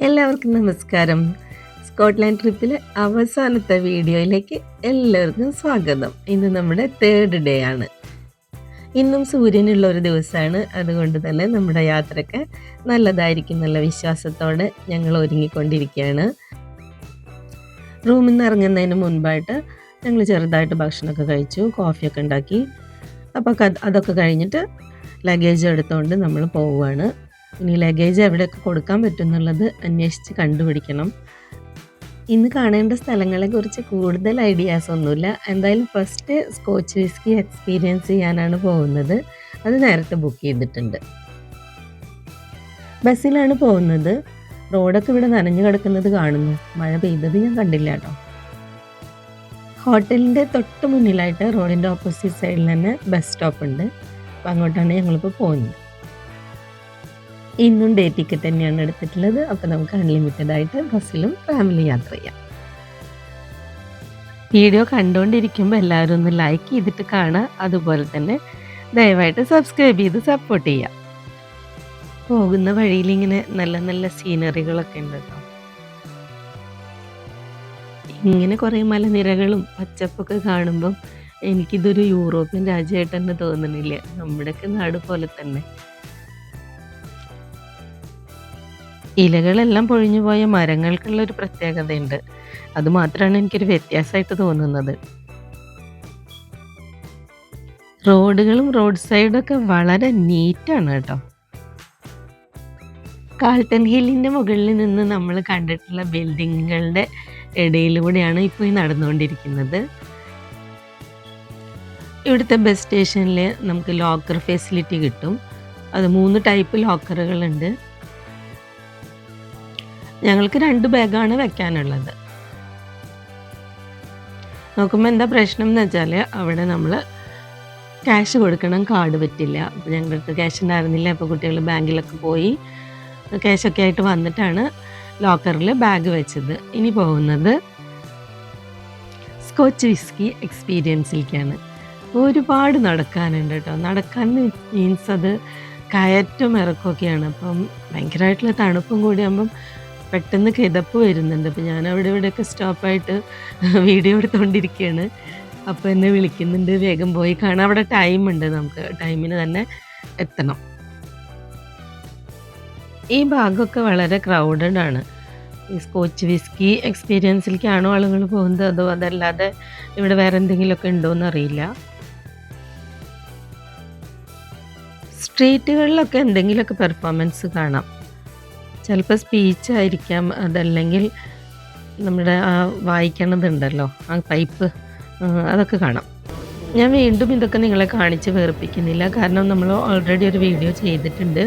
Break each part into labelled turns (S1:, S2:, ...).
S1: എല്ലാവർക്കും നമസ്കാരം. സ്കോട്ട്ലാൻഡ് ട്രിപ്പിലെ അവസാനത്തെ വീഡിയോയിലേക്ക് എല്ലാവർക്കും സ്വാഗതം. ഇന്ന് നമ്മുടെ 3rd ഡേ ആണ്. ഇന്നും സൂര്യനുള്ള ഒരു ദിവസമാണ്. അതുകൊണ്ട് തന്നെ നമ്മുടെ യാത്രയ്ക്ക് നല്ലതായിരിക്കും എന്നുള്ള വിശ്വാസത്തോടെ ഞങ്ങൾ ഒരുങ്ങിക്കൊണ്ടിരിക്കുകയാണ്. റൂമിൽ നിന്ന് ഇറങ്ങുന്നതിന് മുൻപായിട്ട് ഞങ്ങൾ ചെറുതായിട്ട് ഭക്ഷണമൊക്കെ കഴിച്ചു, കോഫിയൊക്കെ ഉണ്ടാക്കി. അപ്പോൾ അതൊക്കെ കഴിഞ്ഞിട്ട് ലഗേജ് എടുത്തുകൊണ്ട് നമ്മൾ പോവുകയാണ്. ഇനി ലഗേജ് എവിടെയൊക്കെ കൊടുക്കാൻ പറ്റും എന്നുള്ളത് അന്വേഷിച്ച് കണ്ടുപിടിക്കണം. ഇന്ന് കാണേണ്ട സ്ഥലങ്ങളെക്കുറിച്ച് കൂടുതൽ ഐഡിയാസ് ഒന്നുമില്ല. എന്തായാലും ഫസ്റ്റ് സ്കോച്ച് വിസ്കി എക്സ്പീരിയൻസ് ചെയ്യാനാണ് പോകുന്നത്. അത് നേരത്തെ ബുക്ക് ചെയ്തിട്ടുണ്ട്. ബസ്സിലാണ് പോകുന്നത്. റോഡൊക്കെ ഇവിടെ നനഞ്ഞു കിടക്കുന്നത് കാണുന്നു. മഴ പെയ്തത് ഞാൻ കണ്ടില്ല കേട്ടോ. ഹോട്ടലിൻ്റെ തൊട്ട് മുന്നിലായിട്ട് റോഡിൻ്റെ ഓപ്പോസിറ്റ് സൈഡിൽ തന്നെ ബസ് സ്റ്റോപ്പ് ഉണ്ട്. അപ്പോൾ അങ്ങോട്ടാണ് ഞങ്ങളിപ്പോൾ പോകുന്നത്. ഇന്നും ഡേ ടിക്കറ്റ് തന്നെയാണ് എടുത്തിട്ടുള്ളത്. അപ്പോൾ നമുക്ക് അൺലിമിറ്റഡ് ആയിട്ട് ബസ്സിലും ഫാമിലി യാത്ര ചെയ്യാം. വീഡിയോ കണ്ടുകൊണ്ടിരിക്കുമ്പോൾ എല്ലാവരും ഒന്ന് ലൈക്ക് ചെയ്തിട്ട് കാണുക. അതുപോലെ തന്നെ ദയവായിട്ട് സബ്സ്ക്രൈബ് ചെയ്ത് സപ്പോർട്ട് ചെയ്യാം. പോകുന്ന വഴിയിൽ ഇങ്ങനെ നല്ല നല്ല സീനറികളൊക്കെ ഉണ്ട് കേട്ടോ. ഇങ്ങനെ കുറേ മലനിരകളും പച്ചപ്പൊക്കെ കാണുമ്പം എനിക്കിതൊരു യൂറോപ്യൻ രാജ്യമായിട്ട് തന്നെ തോന്നുന്നില്ല. നമ്മുടെയൊക്കെ നാട് പോലെ തന്നെ. ഇലകളെല്ലാം പൊഴിഞ്ഞു പോയ മരങ്ങൾക്കുള്ളൊരു പ്രത്യേകതയുണ്ട്. അതുമാത്രമാണ് എനിക്കൊരു വ്യത്യാസമായിട്ട് തോന്നുന്നത്. റോഡുകളും റോഡ് സൈഡൊക്കെ വളരെ നീറ്റാണ് കേട്ടോ. കാൾട്ടൺ ഹില്ലിൻ്റെ മുകളിൽ നിന്ന് നമ്മൾ കണ്ടിട്ടുള്ള ബിൽഡിങ്ങുകളുടെ ഇടയിലൂടെയാണ് ഇപ്പോൾ ഈ നടന്നുകൊണ്ടിരിക്കുന്നത്. ഇവിടുത്തെ ബസ് സ്റ്റേഷനിൽ നമുക്ക് ലോക്കർ ഫെസിലിറ്റി കിട്ടും. അത് 3 ടൈപ്പ് ലോക്കറുകളുണ്ട്. ഞങ്ങൾക്ക് 2 ബാഗാണ് വെക്കാനുള്ളത്. നോക്കുമ്പോൾ എന്താ പ്രശ്നം എന്ന് വെച്ചാൽ അവിടെ നമ്മൾ ക്യാഷ് കൊടുക്കണം, കാർഡ് പറ്റില്ല. അപ്പോൾ ഞങ്ങൾക്ക് ക്യാഷ് ഉണ്ടായിരുന്നില്ല. അപ്പോൾ കുട്ടികൾ ബാങ്കിലൊക്കെ പോയി ക്യാഷൊക്കെ ആയിട്ട് വന്നിട്ടാണ് ലോക്കറിൽ ബാഗ് വെച്ചത്. ഇനി പോകുന്നത് സ്കോച്ച് വിസ്കി എക്സ്പീരിയൻസിലേക്കാണ്. ഒരുപാട് നടക്കാനുണ്ട് കേട്ടോ. നടക്കാൻ മീൻസ് അത് കയറ്റം ഇറക്കമൊക്കെയാണ്. അപ്പം ഭയങ്കരമായിട്ടുള്ള തണുപ്പും കൂടിയാകുമ്പം പെട്ടെന്ന് കിതപ്പ് വരുന്നുണ്ട്. അപ്പോൾ ഞാൻ അവിടെ ഇവിടെയൊക്കെ സ്റ്റോപ്പായിട്ട് വീഡിയോ എടുത്തുകൊണ്ടിരിക്കുകയാണ്. അപ്പോൾ എന്നെ വിളിക്കുന്നുണ്ട്, വേഗം പോയി കാണാം. അവിടെ ടൈമുണ്ട്, നമുക്ക് ടൈമിന് തന്നെ എത്തണം. ഈ ഭാഗമൊക്കെ വളരെ ക്രൗഡഡ് ആണ്. ഈ സ്കോച്ച് വിസ്കി എക്സ്പീരിയൻസിലേക്കാണോ ആളുകൾ പോകുന്നത്, അതോ അതല്ലാതെ ഇവിടെ വേറെ എന്തെങ്കിലുമൊക്കെ ഉണ്ടോയെന്ന് അറിയില്ല. സ്ട്രീറ്റുകളിലൊക്കെ എന്തെങ്കിലുമൊക്കെ പെർഫോമൻസ് കാണാം. ചിലപ്പോൾ സ്പീച്ചായിരിക്കാം, അതല്ലെങ്കിൽ നമ്മുടെ ആ വായിക്കണതുണ്ടല്ലോ, ആ പൈപ്പ്, അതൊക്കെ കാണാം. ഞാൻ വീണ്ടും ഇതൊക്കെ നിങ്ങളെ കാണിച്ച് വേർപ്പിക്കുന്നില്ല. കാരണം നമ്മൾ ഓൾറെഡി ഒരു വീഡിയോ ചെയ്തിട്ടുണ്ട്,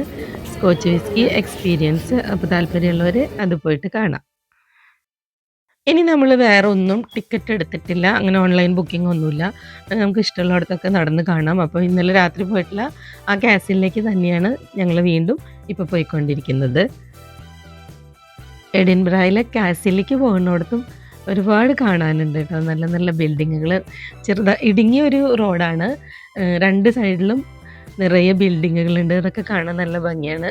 S1: സ്കോച്ച് വിസ്കി എക്സ്പീരിയൻസ്. അപ്പോൾ താല്പര്യമുള്ളവർ അത് പോയിട്ട് കാണാം. ഇനി നമ്മൾ വേറെ ഒന്നും ടിക്കറ്റ് എടുത്തിട്ടില്ല, അങ്ങനെ ഓൺലൈൻ ബുക്കിംഗ് ഒന്നുമില്ല. നമുക്ക് ഇഷ്ടമുള്ളിടത്തൊക്കെ നടന്ന് കാണാം. അപ്പോൾ ഇന്നലെ രാത്രി പോയിട്ടുള്ള ആ കാസിലേക്ക് തന്നെയാണ് ഞങ്ങൾ വീണ്ടും ഇപ്പോൾ പോയിക്കൊണ്ടിരിക്കുന്നത്. എഡിൻബറയിലെ കാസിലേക്ക് പോകുന്നിടത്തും ഒരുപാട് കാണാനുണ്ട് കേട്ടോ. നല്ല നല്ല ബിൽഡിങ്ങുകൾ, ഇടുങ്ങിയ ഒരു റോഡാണ്. 2 സൈഡിലും നിറയെ ബിൽഡിങ്ങുകളുണ്ട്. ഇതൊക്കെ കാണാൻ നല്ല ഭംഗിയാണ്.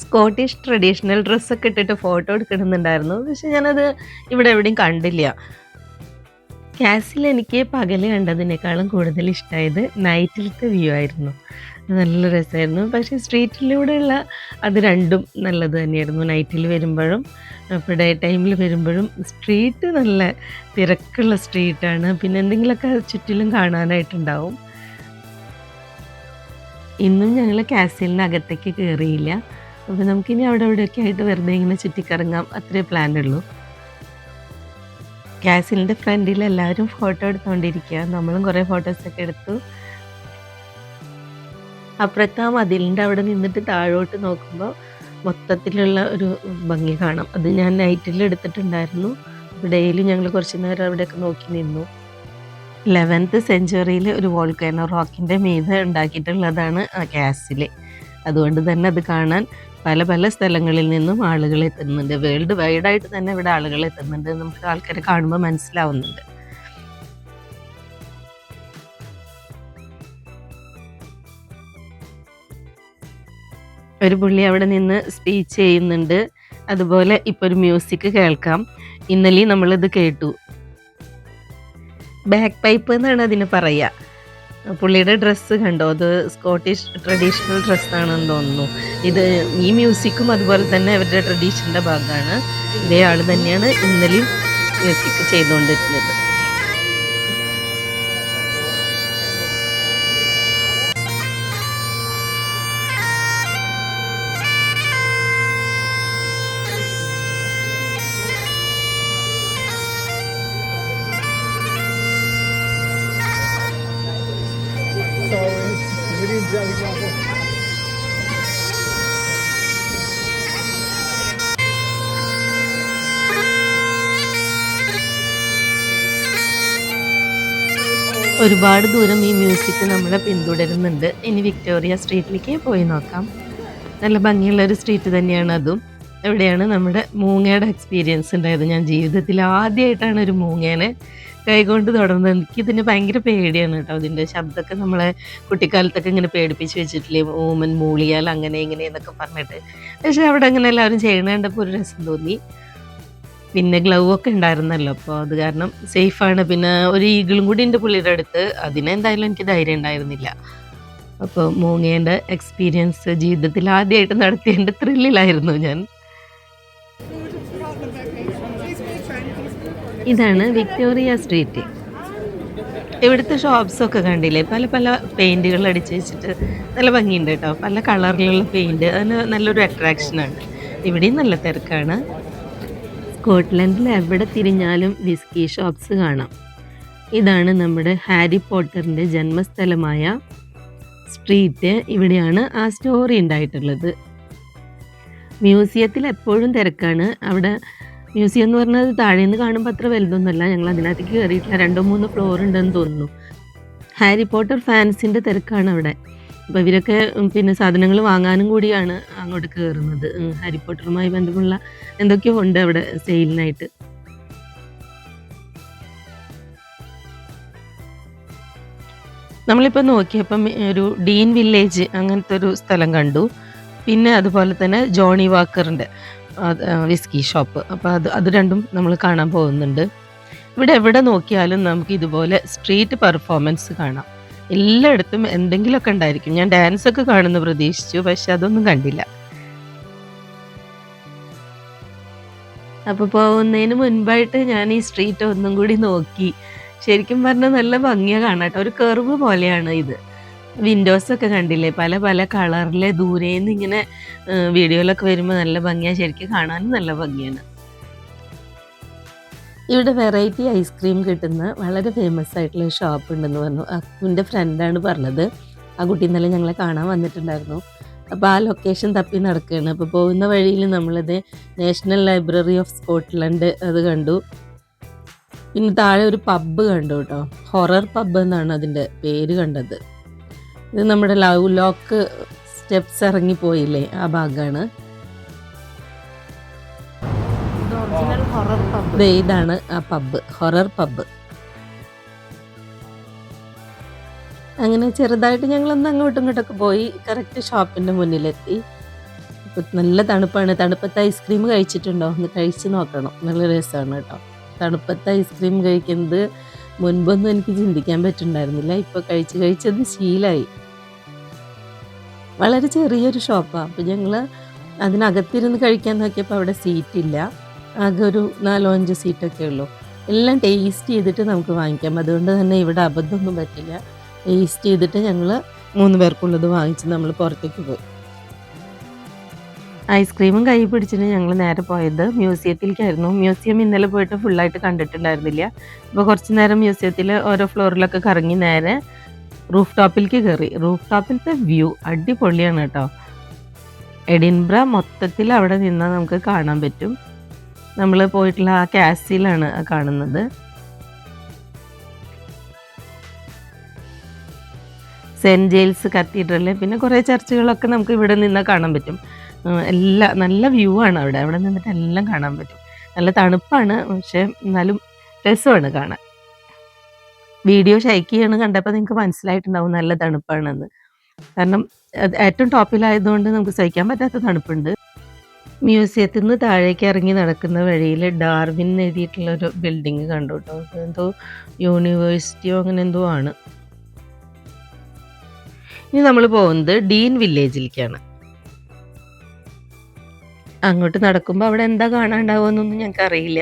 S1: സ്കോട്ടിഷ് ട്രഡീഷണൽ ഡ്രസ്സൊക്കെ ഇട്ടിട്ട് ഫോട്ടോ എടുക്കണമെന്നുണ്ടായിരുന്നു. പക്ഷെ ഞാനത് ഇവിടെ എവിടെയും കണ്ടില്ല. കാസിൽ എനിക്ക് പകൽ കണ്ടതിനേക്കാളും കൂടുതൽ ഇഷ്ടമായത് നൈറ്റിലത്തെ വ്യൂ ആയിരുന്നു. നല്ല രസമായിരുന്നു. പക്ഷേ സ്ട്രീറ്റിലൂടെയുള്ള അത് രണ്ടും നല്ലത് തന്നെയായിരുന്നു. നൈറ്റിൽ വരുമ്പോഴും ഇപ്പോൾ ഡേ ടൈമിൽ വരുമ്പോഴും സ്ട്രീറ്റ് നല്ല തിരക്കുള്ള സ്ട്രീറ്റാണ്. പിന്നെ എന്തെങ്കിലുമൊക്കെ ചുറ്റിലും കാണാനായിട്ടുണ്ടാവും. ഇന്നും ഞങ്ങൾ കാസിലിനകത്തേക്ക് കയറിയില്ല. അപ്പോൾ നമുക്കിനി അവിടെ ഇവിടെയൊക്കെ ആയിട്ട് വെറുതെ ഇങ്ങനെ ചുറ്റിക്കറങ്ങാം, അത്രേ പ്ലാനുള്ളൂ. കാസിലിൻ്റെ ഫ്രണ്ടിൽ എല്ലാവരും ഫോട്ടോ എടുത്തുകൊണ്ടിരിക്കുക. നമ്മളും കുറേ ഫോട്ടോസൊക്കെ എടുത്തു. അപ്പുറത്ത് ആ മതിലിൻ്റെ അവിടെ നിന്നിട്ട് താഴോട്ട് നോക്കുമ്പോൾ മൊത്തത്തിലുള്ള ഒരു ഭംഗി കാണാം. അത് ഞാൻ നൈറ്റിൽ എടുത്തിട്ടുണ്ടായിരുന്നു. ഡെയിലി ഞങ്ങൾ കുറച്ച് നേരം അവിടെയൊക്കെ നോക്കി നിന്നു. 11th സെഞ്ച്വറിയിൽ ഒരു വോൾക്കാനോ റോക്കിൻ്റെ മീതെ ഉണ്ടാക്കിയിട്ടുള്ളതാണ് ആ കാസിൽ. അതുകൊണ്ട് തന്നെ അത് കാണാൻ പല പല സ്ഥലങ്ങളിൽ നിന്നും ആളുകൾ എത്തുന്നുണ്ട്. വേൾഡ് വൈഡായിട്ട് തന്നെ ഇവിടെ ആളുകൾ എത്തുന്നുണ്ട്. നമുക്ക് ആൾക്കാരെ കാണുമ്പോൾ മനസ്സിലാവുന്നുണ്ട്. ഒരു പുള്ളി അവിടെ നിന്ന് സ്പീച്ച് ചെയ്യുന്നുണ്ട്. അതുപോലെ ഇപ്പോൾ ഒരു മ്യൂസിക് കേൾക്കാം. ഇന്നലെയും നമ്മളിത് കേട്ടു. ബാക്ക് പൈപ്പ് എന്നാണ് അതിന് പറയുക. പുള്ളിയുടെ ഡ്രസ്സ് കണ്ടോ? അത് സ്കോട്ടിഷ് ട്രഡീഷണൽ ഡ്രസ്സാണെന്ന് തോന്നുന്നു. ഇത് ഈ മ്യൂസിക്കും അതുപോലെ തന്നെ അവരുടെ ട്രഡീഷൻ്റെ ഭാഗമാണ്. ഇതേ ആൾ തന്നെയാണ് ഇന്നലെയും മ്യൂസിക് ചെയ്തുകൊണ്ടിരുന്നത്. ഒരുപാട് ദൂരം ഈ മ്യൂസിക് നമ്മളെ പിന്തുടരുന്നുണ്ട്. ഇനി വിക്ടോറിയ സ്ട്രീറ്റിലേക്ക് പോയി നോക്കാം. നല്ല ഭംഗിയുള്ള ഒരു സ്ട്രീറ്റ് തന്നെയാണ് അതും. എവിടെയാണ് നമ്മുടെ മൂങ്ങയുടെ എക്സ്പീരിയൻസ് ഉണ്ടായത്. ഞാൻ ജീവിതത്തിൽ ആദ്യമായിട്ടാണ് ഒരു മൂങ്ങേനെ കൈകൊണ്ട് തൊടുന്നത്. എനിക്കിതിന് ഭയങ്കര പേടിയാണ് കേട്ടോ. അതിൻ്റെ ശബ്ദമൊക്കെ നമ്മളെ കുട്ടിക്കാലത്തൊക്കെ ഇങ്ങനെ പേടിപ്പിച്ച് വെച്ചിട്ടില്ലേ, ഓമൻ മൂളിയാൽ അങ്ങനെ ഇങ്ങനെ എന്നൊക്കെ പറഞ്ഞിട്ട്. പക്ഷെ അവിടെ അങ്ങനെ എല്ലാവരും ചെയ്യണ കണ്ടപ്പോൾ ഒരു രസം തോന്നി. പിന്നെ ഗ്ലൗ ഒക്കെ ഉണ്ടായിരുന്നല്ലോ, അപ്പോൾ അത് കാരണം സേഫാണ്. പിന്നെ ഒരു ഈഗിളും കൂടി ഉണ്ട് പുള്ളിയുടെ അടുത്ത്. അതിനെന്തായാലും എനിക്ക് ധൈര്യം ഉണ്ടായിരുന്നില്ല. അപ്പോൾ മൂങ്ങേൻ്റെ എക്സ്പീരിയൻസ് ജീവിതത്തിൽ ആദ്യമായിട്ട് നടത്തിയതിൻ്റെ ത്രില്ലിലായിരുന്നു ഞാൻ. ഇതാണ് വിക്ടോറിയ സ്ട്രീറ്റ്. ഇവിടുത്തെ ഷോപ്സൊക്കെ കണ്ടില്ലേ, പല പല പെയിൻറ്റുകൾ അടിച്ച് വെച്ചിട്ട് നല്ല ഭംഗിയുണ്ട് കേട്ടോ. പല കളറിലുള്ള പെയിൻറ്റ്, അതിന് നല്ലൊരു അട്രാക്ഷനാണ്. ഇവിടെയും നല്ല തിരക്കാണ്. സ്കോട്ട്ലൻഡിൽ എവിടെ തിരിഞ്ഞാലും വിസ്കി ഷോപ്സ് കാണാം. ഇതാണ് നമ്മുടെ ഹാരി പോട്ടറിൻ്റെ ജന്മസ്ഥലമായ സ്ട്രീറ്റ്. ഇവിടെയാണ് ആ സ്റ്റോറി ഉണ്ടായിട്ടുള്ളത്. മ്യൂസിയത്തിൽ എപ്പോഴും തിരക്കാണ്. അവിടെ മ്യൂസിയം എന്ന് പറഞ്ഞത് താഴെ നിന്ന് കാണുമ്പോൾ അത്ര വലുതൊന്നുമല്ല. ഞങ്ങൾ അതിനകത്തേക്ക് കയറിയിട്ടില്ല. 2-3 ഫ്ലോർ ഉണ്ടെന്ന് തോന്നുന്നു. ഹാരി പോട്ടർ ഫാൻസിൻ്റെ തിരക്കാണ് അവിടെ. അപ്പോൾ ഇവരൊക്കെ പിന്നെ സാധനങ്ങൾ വാങ്ങാനും കൂടിയാണ് അങ്ങോട്ട് കയറുന്നത്. ഹാരി പോട്ടറുമായി ബന്ധമുള്ള എന്തൊക്കെയോ ഉണ്ട് അവിടെ സെയിലിനായിട്ട്. നമ്മളിപ്പോൾ നോക്കിയപ്പം ഒരു ഡീൻ വില്ലേജ് അങ്ങനത്തെ ഒരു സ്ഥലം കണ്ടു. പിന്നെ അതുപോലെ തന്നെ ജോണി വാക്കറിൻ്റെ വിസ്കി ഷോപ്പ്. അപ്പോൾ അത് രണ്ടും നമ്മൾ കാണാൻ പോകുന്നുണ്ട്. ഇവിടെ എവിടെ നോക്കിയാലും നമുക്ക് ഇതുപോലെ സ്ട്രീറ്റ് പെർഫോമൻസ് കാണാം. എല്ലായിടത്തും എന്തെങ്കിലുമൊക്കെ ഉണ്ടായിരിക്കും. ഞാൻ ഡാൻസൊക്കെ കാണുമെന്ന് പ്രതീക്ഷിച്ചു, പക്ഷെ അതൊന്നും കണ്ടില്ല. അപ്പോൾ പോകുന്നതിന് മുൻപായിട്ട് ഞാൻ ഈ സ്ട്രീറ്റ് ഒന്നും കൂടി നോക്കി. ശരിക്കും പറഞ്ഞാൽ നല്ല ഭംഗിയാണ് കാണാം കേട്ടോ. ഒരു കർവ് പോലെയാണ് ഇത്. വിൻഡോസൊക്കെ കണ്ടില്ലേ, പല പല കളറിലെ ദൂരേന്ന് ഇങ്ങനെ വീഡിയോയിലൊക്കെ വരുമ്പോൾ നല്ല ഭംഗിയാണ്. ശരിക്കും കാണാനും നല്ല ഭംഗിയാണ്. ഇവിടെ വെറൈറ്റി ഐസ്ക്രീം കിട്ടുന്ന വളരെ ഫേമസ് ആയിട്ടുള്ള ഷോപ്പ് ഉണ്ടെന്ന് പറഞ്ഞു. അക്കുൻ്റെ ഫ്രണ്ടാണ് പറഞ്ഞത്. ആ കുട്ടി ഇന്നലെ ഞങ്ങളെ കാണാൻ വന്നിട്ടുണ്ടായിരുന്നു. അപ്പോൾ ആ ലൊക്കേഷൻ തപ്പി നടക്കുകയാണ്. അപ്പോൾ പോകുന്ന വഴിയിൽ നമ്മളത് നാഷണൽ ലൈബ്രറി ഓഫ് സ്കോട്ട്ലൻഡ് അത് കണ്ടു. പിന്നെ താഴെ ഒരു പബ്ബ് കണ്ടു കേട്ടോ. ഹൊറർ പബ്ബ് എന്നാണ് അതിൻ്റെ പേര് കണ്ടത്. ഇത് നമ്മുടെ ലവ് ലോക്ക് സ്റ്റെപ്സ് ഇറങ്ങിപ്പോയില്ലേ, ആ ഭാഗമാണ്. ഇതാണ് ആ പബ്ബ്, ഹൊറർ പബ്ബ്. അങ്ങനെ ചെറുതായിട്ട് ഞങ്ങളൊന്ന് അങ്ങോട്ടും ഇങ്ങോട്ടൊക്കെ പോയി കറക്റ്റ് ഷോപ്പിൻ്റെ മുന്നിലെത്തി. അപ്പോൾ നല്ല തണുപ്പാണ്. തണുപ്പത്തെ ഐസ്ക്രീം കഴിച്ചിട്ടുണ്ടോ? ഒന്ന് കഴിച്ച് നോക്കണം, നല്ല രസമാണ് കേട്ടോ. തണുപ്പത്തെ ഐസ്ക്രീം കഴിക്കുന്നത് മുൻപൊന്നും എനിക്ക് ചിന്തിക്കാൻ പറ്റുന്നുണ്ടായിരുന്നില്ല. ഇപ്പോൾ കഴിച്ചത് ശീലമായി. വളരെ ചെറിയൊരു ഷോപ്പാണ്. അപ്പോൾ ഞങ്ങൾ അതിനകത്തിരുന്ന് കഴിക്കാൻ നോക്കിയപ്പോൾ അവിടെ സീറ്റില്ല. ആകെ ഒരു 4-5 സീറ്റൊക്കെ ഉള്ളൂ. എല്ലാം ടേസ്റ്റ് ചെയ്തിട്ട് നമുക്ക് വാങ്ങിക്കാം. അതുകൊണ്ട് തന്നെ ഇവിടെ അബദ്ധമൊന്നും പറ്റില്ല. ടേസ്റ്റ് ചെയ്തിട്ട് ഞങ്ങൾ 3 പേർക്കുള്ളത് വാങ്ങിച്ച് നമ്മൾ പുറത്തേക്ക് പോയി. ഐസ്ക്രീമും കൈ പിടിച്ചിട്ട് ഞങ്ങൾ നേരെ പോയത് മ്യൂസിയത്തിലേക്കായിരുന്നു. മ്യൂസിയം ഇന്നലെ പോയിട്ട് ഫുള്ളായിട്ട് കണ്ടിട്ടുണ്ടായിരുന്നില്ല. അപ്പോൾ കുറച്ച് നേരം മ്യൂസിയത്തിൽ ഓരോ ഫ്ലോറിലൊക്കെ കറങ്ങി നേരെ റൂഫ് ടോപ്പിലേക്ക് കയറി. റൂഫ് ടോപ്പിലത്തെ വ്യൂ അടിപൊളിയാണ് കേട്ടോ. എഡിൻബ്ര മൊത്തത്തിൽ അവിടെ നിന്നാൽ നമുക്ക് കാണാൻ പറ്റും. നമ്മൾ പോയിട്ടുള്ള ആ കാസിലാണ് കാണുന്നത്. സെൻറ്റ് ജെയിംസ് കത്തീഡ്രൽ, പിന്നെ കുറേ ചർച്ചുകളൊക്കെ നമുക്ക് ഇവിടെ നിന്നാൽ കാണാൻ പറ്റും. നല്ല വ്യൂ ആണ് അവിടെ നിന്നിട്ട് എല്ലാം കാണാൻ പറ്റും. നല്ല തണുപ്പാണ്, പക്ഷേ എന്നാലും രസമാണ് കാണാൻ. വീഡിയോ ഷെയർ ചെയ്യണം കണ്ടപ്പോൾ നിങ്ങൾക്ക് മനസ്സിലായിട്ടുണ്ടാവും നല്ല തണുപ്പാണെന്ന്. കാരണം ഏറ്റവും ടോപ്പിലായതുകൊണ്ട് നമുക്ക് സഹിക്കാൻ പറ്റാത്ത തണുപ്പുണ്ട്. മ്യൂസിയത്തിൽ നിന്ന് താഴേക്ക് ഇറങ്ങി നടക്കുന്ന വഴിയിൽ ഡാർവിൻ എഴുതിയിട്ടുള്ള ഒരു ബിൽഡിംഗ് കണ്ടു കേട്ടോ. എന്തോ യൂണിവേഴ്സിറ്റിയോ അങ്ങനെ എന്തോ ആണ്. ഇനി നമ്മൾ പോകുന്നത് ഡീൻ വില്ലേജിലേക്കാണ്. അങ്ങോട്ട് നടക്കുമ്പോൾ അവിടെ എന്താ കാണാണ്ടാവുമെന്നൊന്നും ഞങ്ങൾക്ക് അറിയില്ല.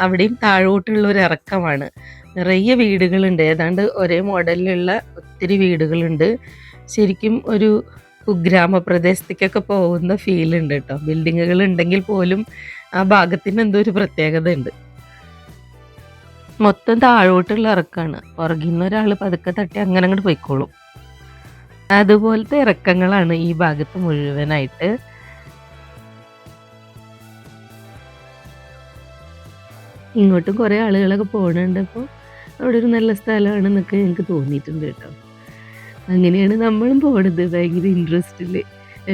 S1: അവിടെയും താഴോട്ടുള്ള ഒരു ഇറക്കമാണ്. നിറയെ വീടുകളുണ്ട്. ഏതാണ്ട് ഒരേ മോഡലിലുള്ള ഒത്തിരി വീടുകളുണ്ട്. ശരിക്കും ഒരു കുഗ്രാമപ്രദേശത്തേക്കൊക്കെ പോകുന്ന ഫീൽ ഉണ്ട് കേട്ടോ. ബിൽഡിങ്ങുകൾ ഉണ്ടെങ്കിൽ പോലും ആ ഭാഗത്തിന് എന്തോ ഒരു പ്രത്യേകത ഉണ്ട്. മൊത്തം താഴോട്ടുള്ള ഇറക്കാണ്. പുറകിൽ നിന്ന് ഒരാൾ പതുക്കെ തട്ടി അങ്ങനെ അങ്ങോട്ട് പോയിക്കോളും. അതുപോലത്തെ ഇറക്കങ്ങളാണ് ഈ ഭാഗത്ത് മുഴുവനായിട്ട്. ഇങ്ങോട്ടും കുറേ ആളുകളൊക്കെ പോകുന്നുണ്ട്. അപ്പോൾ അവിടെ ഒരു നല്ല സ്ഥലമാണെന്നൊക്കെ ഞങ്ങൾക്ക് തോന്നിയിട്ടുണ്ട് കേട്ടോ. അങ്ങനെയാണ് നമ്മളും പോണത്. ഭയങ്കര ഇൻട്രസ്റ്റിൽ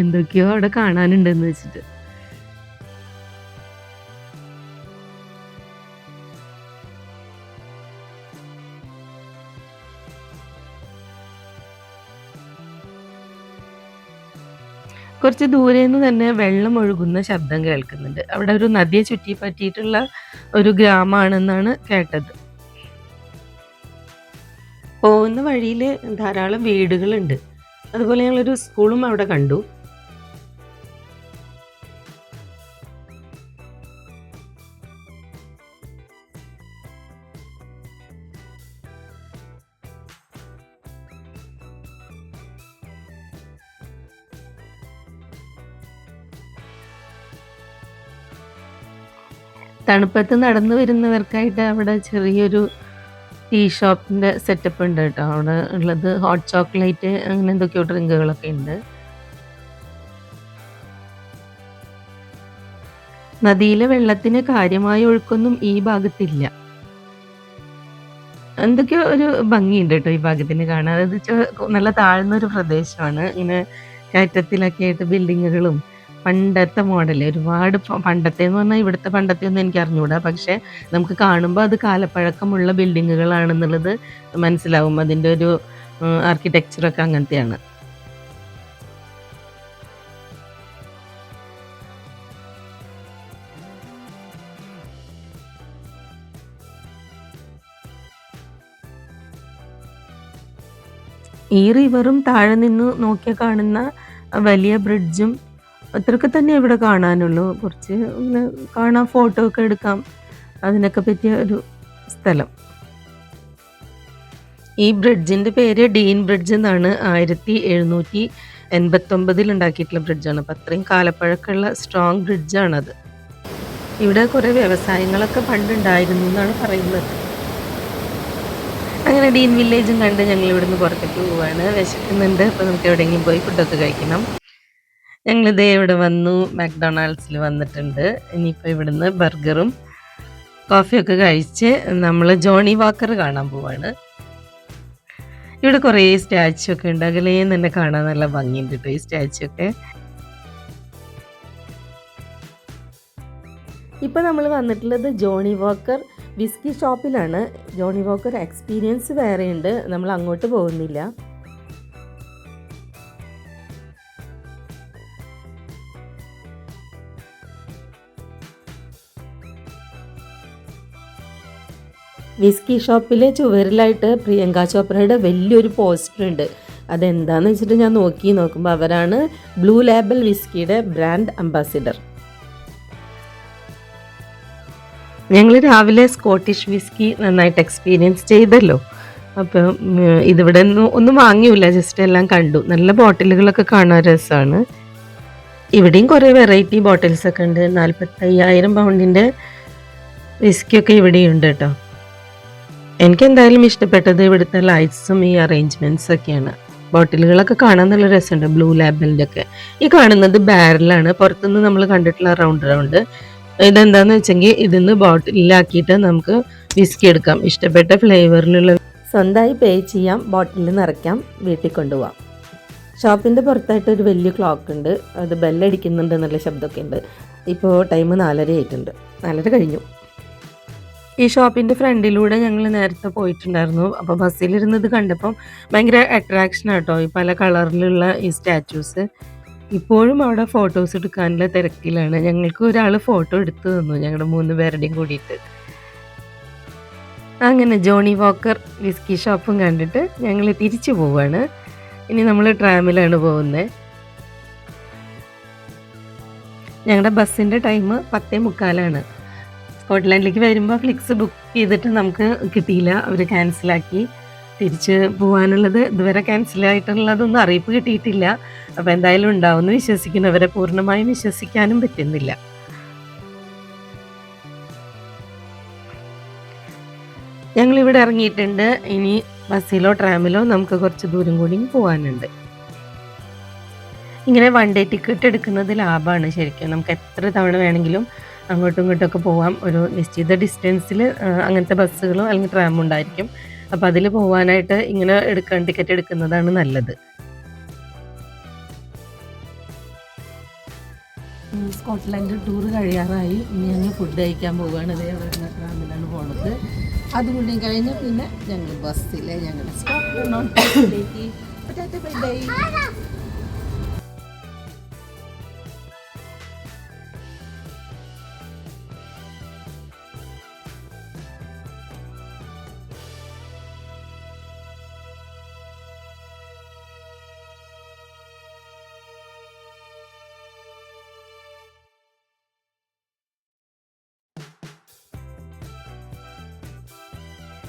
S1: എന്തൊക്കെയോ അവിടെ കാണാനുണ്ടെന്ന് വെച്ചിട്ട്. കുറച്ച് ദൂരെ നിന്ന് തന്നെ വെള്ളം ഒഴുകുന്ന ശബ്ദം കേൾക്കുന്നുണ്ട്. അവിടെ ഒരു നദിയെ ചുറ്റി പറ്റിയിട്ടുള്ള ഒരു ഗ്രാമമാണെന്നാണ് കേട്ടത്. പോകുന്ന വഴിയിൽ ധാരാളം വീടുകളുണ്ട്. അതുപോലെ ഞങ്ങളൊരു സ്കൂളും അവിടെ കണ്ടു. തണുപ്പത്ത് നടന്നു വരുന്നവർക്കായിട്ട് അവിടെ ചെറിയൊരു ടീ ഷോപ്പിൻ്റെ സെറ്റപ്പ് ഉണ്ട് കേട്ടോ. അവിടെ ഉള്ളത് ഹോട്ട് ചോക്ലേറ്റ് അങ്ങനെ എന്തൊക്കെയോ ഡ്രിങ്കുകളൊക്കെ ഉണ്ട്. നദിയിലെ വെള്ളത്തിന് കാര്യമായ ഒഴുക്കൊന്നും ഈ ഭാഗത്തില്ല. എന്തൊക്കെയോ ഒരു ഭംഗിയുണ്ട് കേട്ടോ ഈ ഭാഗത്തിന് കാണാൻ. അതായത് നല്ല താഴ്ന്നൊരു പ്രദേശമാണ്. ഇങ്ങനെ കയറ്റത്തിലൊക്കെ ആയിട്ട് ബിൽഡിങ്ങുകളും പണ്ടത്തെ മോഡൽ ഒരുപാട് പണ്ടത്തെ എന്ന് പറഞ്ഞാൽ ഇവിടുത്തെ പണ്ടത്തെ ഒന്നും എനിക്ക് അറിഞ്ഞൂടാ. പക്ഷെ നമുക്ക് കാണുമ്പോൾ അത് കാലപ്പഴക്കമുള്ള ബിൽഡിങ്ങുകളാണെന്നുള്ളത് മനസ്സിലാവും. അതിൻ്റെ ഒരു ആർക്കിടെക്ചറൊക്കെ അങ്ങനത്തെയാണ്. ഈ റിവറും താഴെ നിന്ന് നോക്കിയാൽ കാണുന്ന വലിയ ബ്രിഡ്ജും അത്രയൊക്കെ തന്നെ ഇവിടെ കാണാനുള്ളൂ. കുറച്ച് ഇങ്ങനെ കാണാം, ഫോട്ടോ ഒക്കെ എടുക്കാം, അതിനൊക്കെ പറ്റിയ ഒരു സ്ഥലം. ഈ ബ്രിഡ്ജിൻ്റെ പേര് ഡീൻ ബ്രിഡ്ജ് എന്നാണ്. 1789 ഉണ്ടാക്കിയിട്ടുള്ള ബ്രിഡ്ജാണ്. അപ്പം അത്രയും കാലപ്പഴക്കമുള്ള സ്ട്രോങ് ബ്രിഡ്ജാണത്. ഇവിടെ കുറേ വ്യവസായങ്ങളൊക്കെ പണ്ടുണ്ടായിരുന്നു എന്നാണ് പറയുന്നത്. അങ്ങനെ ഡീൻ വില്ലേജും കണ്ട് ഞങ്ങൾ ഇവിടുന്ന് പുറത്തേക്ക് പോവാണ്. വിശക്കുന്നുണ്ട്. അപ്പോൾ നമുക്ക് എവിടെയെങ്കിലും പോയി ഫുഡൊക്കെ കഴിക്കണം. ഞങ്ങളിതേ ഇവിടെ വന്നു, മാക്ഡൊണാൾഡ്സിൽ വന്നിട്ടുണ്ട്. ഇനിയിപ്പോൾ ഇവിടുന്ന് ബർഗറും കോഫിയൊക്കെ കഴിച്ച് നമ്മൾ ജോണി വാക്കർ കാണാൻ പോവാണ്. ഇവിടെ കുറേ സ്റ്റാച്ചു ഒക്കെ ഉണ്ട്. അകലേന്ന് തന്നെ കാണാൻ നല്ല ഭംഗിയുണ്ട് കേട്ടോ ഈ സ്റ്റാച്ചു ഒക്കെ. ഇപ്പോൾ നമ്മൾ വന്നിട്ടുള്ളത് ജോണി വാക്കർ വിസ്കി ഷോപ്പിലാണ്. ജോണി വാക്കർ എക്സ്പീരിയൻസ് വേറെയുണ്ട്. നമ്മൾ അങ്ങോട്ട് പോകുന്നില്ല. വിസ്കി ഷോപ്പിലെ ചുവരിലായിട്ട് പ്രിയങ്ക ചോപ്രയുടെ വലിയൊരു പോസ്റ്റർ ഉണ്ട്. അതെന്താണെന്ന് വെച്ചിട്ട് ഞാൻ നോക്കുമ്പോൾ അവരാണ് ബ്ലൂ ലേബൽ വിസ്കിയുടെ ബ്രാൻഡ് അംബാസിഡർ. ഞങ്ങൾ രാവിലെ സ്കോട്ടിഷ് വിസ്കി നന്നായിട്ട് എക്സ്പീരിയൻസ് ചെയ്തല്ലോ. അപ്പം ഇതിവിടെ ഒന്നും വാങ്ങിയില്ല, ജസ്റ്റ് എല്ലാം കണ്ടു. നല്ല ബോട്ടിലുകളൊക്കെ കാണാൻ രസമാണ്. ഇവിടെയും കുറേ വെറൈറ്റി ബോട്ടിൽസൊക്കെ ഉണ്ട്. 45,000 പൗണ്ടിൻ്റെ വിസ്കിയൊക്കെ ഇവിടെയുണ്ട് കേട്ടോ. എനിക്ക് എന്തായാലും ഇഷ്ടപ്പെട്ടത് ഇവിടുത്തെ ലൈറ്റ്സും ഈ അറേഞ്ച്മെൻറ്റ്സ് ഒക്കെയാണ്. ബോട്ടിലുകളൊക്കെ കാണാൻ നല്ല രസമുണ്ട്, ബ്ലൂ ലേബലിൻ്റെ ഒക്കെ. ഈ കാണുന്നത് ബാരലാണ്. പുറത്തുനിന്ന് നമ്മൾ കണ്ടിട്ടുള്ള റൗണ്ട് ഇതെന്താന്ന് വെച്ചെങ്കിൽ ഇതിന്ന് ബോട്ടിലാക്കിയിട്ട് നമുക്ക് വിസ്കി എടുക്കാം. ഇഷ്ടപ്പെട്ട ഫ്ലേവറിലുള്ള സ്വന്തമായി പേ ചെയ്യാം, ബോട്ടിലിൽ നിറയ്ക്കാം, വീട്ടിൽ കൊണ്ടുപോകാം. ഷോപ്പിൻ്റെ പുറത്തായിട്ട് ഒരു വലിയ ക്ലോക്ക് ഉണ്ട്. അത് ബെല്ലടിക്കുന്നുണ്ട്, നല്ല ശബ്ദമൊക്കെ ഉണ്ട്. ഇപ്പോൾ ടൈം 4:30 ആയിട്ടുണ്ട്. 4:30 കഴിഞ്ഞു. ഈ ഷോപ്പിൻ്റെ ഫ്രണ്ടിലൂടെ ഞങ്ങൾ നേരത്തെ പോയിട്ടുണ്ടായിരുന്നു. അപ്പോൾ ബസ്സിലിരുന്നത് കണ്ടപ്പം ഭയങ്കര അട്രാക്ഷൻ ആട്ടോ ഈ പല കളറിലുള്ള ഈ സ്റ്റാച്യൂസ്. ഇപ്പോഴും അവിടെ ഫോട്ടോസ് എടുക്കാനുള്ള തിരക്കിലാണ്. ഞങ്ങൾക്ക് ഒരാൾ ഫോട്ടോ എടുത്തു തന്നു ഞങ്ങളുടെ 3 പേരുടെയും കൂടിയിട്ട്. അങ്ങനെ ജോണി വാക്കർ വിസ്കി ഷോപ്പും കണ്ടിട്ട് ഞങ്ങൾ തിരിച്ചു പോവാണ്. ഇനി നമ്മൾ ട്രാമിലാണ് പോകുന്നത്. ഞങ്ങളുടെ ബസ്സിൻ്റെ ടൈം 10:45. സ്കോട്ട്ലാൻഡിലേക്ക് വരുമ്പോൾ ഫ്ലിക്സ് ബുക്ക് ചെയ്തിട്ട് നമുക്ക് കിട്ടിയില്ല, അവർ ക്യാൻസലാക്കി. തിരിച്ച് പോകാനുള്ളത് ഇതുവരെ ക്യാൻസലായിട്ടുള്ളതൊന്നും അറിയിപ്പ് കിട്ടിയിട്ടില്ല. അപ്പോൾ എന്തായാലും ഉണ്ടാവുമെന്ന് വിശ്വസിക്കുന്നു. അവരെ പൂർണ്ണമായും വിശ്വസിക്കാനും പറ്റുന്നില്ല. ഞങ്ങളിവിടെ ഇറങ്ങിയിട്ടുണ്ട്. ഇനി ബസ്സിലോ ട്രാമിലോ നമുക്ക് കുറച്ച് ദൂരം കൂടി പോകാനുണ്ട്. ഇങ്ങനെ വൺ ഡേ ടിക്കറ്റ് എടുക്കുന്നത് ലാഭമാണ് ശരിക്കും. നമുക്ക് എത്ര തവണ വേണമെങ്കിലും അങ്ങോട്ടും ഇങ്ങോട്ടൊക്കെ പോകാം. ഒരു നിശ്ചിത ഡിസ്റ്റൻസിൽ അങ്ങനത്തെ ബസ്സുകളോ അല്ലെങ്കിൽ ട്രാമോ ഉണ്ടായിരിക്കും. അപ്പോൾ അതിൽ പോകാനായിട്ട് ഇങ്ങനെ ടിക്കറ്റ് എടുക്കുന്നതാണ് നല്ലത്. സ്കോട്ട്ലൻഡ് ടൂർ കഴിയാറായി. ഇനി ഞങ്ങൾ ഫുഡ് കഴിക്കാൻ പോവുകയാണ്. അതേ വരുന്ന ട്രാമിലാണ് പോണത്. അതുകൊണ്ട് കഴിഞ്ഞ പിന്നെ ഞങ്ങൾ ബസ്സിൽ ഞങ്ങളുടെ സ്കോട്ട്ലൻഡിലേക്ക് ബൈ.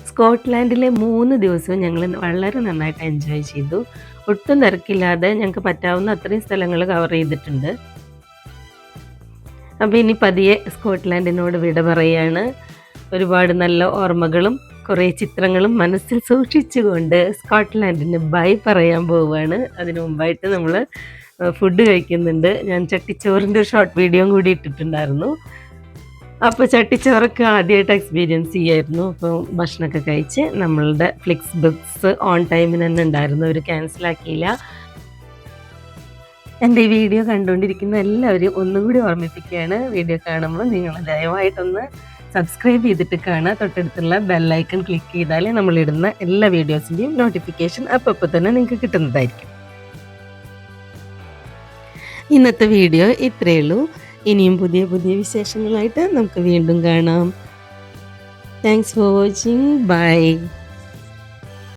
S1: സ്കോട്ട്ലാൻഡിലെ 3 ദിവസവും ഞങ്ങൾ വളരെ നന്നായിട്ട് എൻജോയ് ചെയ്തു. ഒട്ടും തിരക്കില്ലാതെ ഞങ്ങൾക്ക് പറ്റാവുന്ന അത്രയും സ്ഥലങ്ങൾ കവർ ചെയ്തിട്ടുണ്ട്. അപ്പോൾ ഇനി പതിയെ സ്കോട്ട്ലാൻഡിനോട് വിട പറയുകയാണ്. ഒരുപാട് നല്ല ഓർമ്മകളും കുറേ ചിത്രങ്ങളും മനസ്സിൽ സൂക്ഷിച്ചുകൊണ്ട് സ്കോട്ട്ലാൻഡിന് ബൈ പറയാൻ പോവുകയാണ്. അതിനു മുമ്പായിട്ട് നമ്മൾ ഫുഡ് കഴിക്കുന്നുണ്ട്. ഞാൻ ചട്ടിച്ചോറിൻ്റെ ഷോർട്ട് വീഡിയോയും കൂടി ഇട്ടിട്ടുണ്ടായിരുന്നു. അപ്പോൾ ചട്ടിച്ചോറൊക്കെ ആദ്യമായിട്ട് എക്സ്പീരിയൻസ് ചെയ്യായിരുന്നു. അപ്പോൾ ഭക്ഷണമൊക്കെ കഴിച്ച് നമ്മളുടെ ഫ്ലിക്സ് ബുക്സ് ഓൺ ടൈമിന് തന്നെ ഉണ്ടായിരുന്നു, അവർ ക്യാൻസലാക്കിയില്ല. എൻ്റെ ഈ വീഡിയോ കണ്ടുകൊണ്ടിരിക്കുന്ന എല്ലാവരും ഒന്നും കൂടി ഓർമ്മിപ്പിക്കുകയാണ്, വീഡിയോ കാണുമ്പോൾ നിങ്ങൾ ദയവായിട്ടൊന്ന് സബ്സ്ക്രൈബ് ചെയ്തിട്ട് കാണുക. തൊട്ടടുത്തുള്ള ബെല്ലൈക്കൺ ക്ലിക്ക് ചെയ്താൽ നമ്മളിടുന്ന എല്ലാ വീഡിയോസിൻ്റെയും നോട്ടിഫിക്കേഷൻ അപ്പോൾ തന്നെ നിങ്ങൾക്ക് കിട്ടുന്നതായിരിക്കും. ഇന്നത്തെ വീഡിയോ ഇത്രയേ ഉള്ളൂ. ഇനിയും പുതിയ പുതിയ വിശേഷങ്ങളായിട്ട് നമുക്ക് വീണ്ടും കാണാം. Thanks for watching. ബൈ.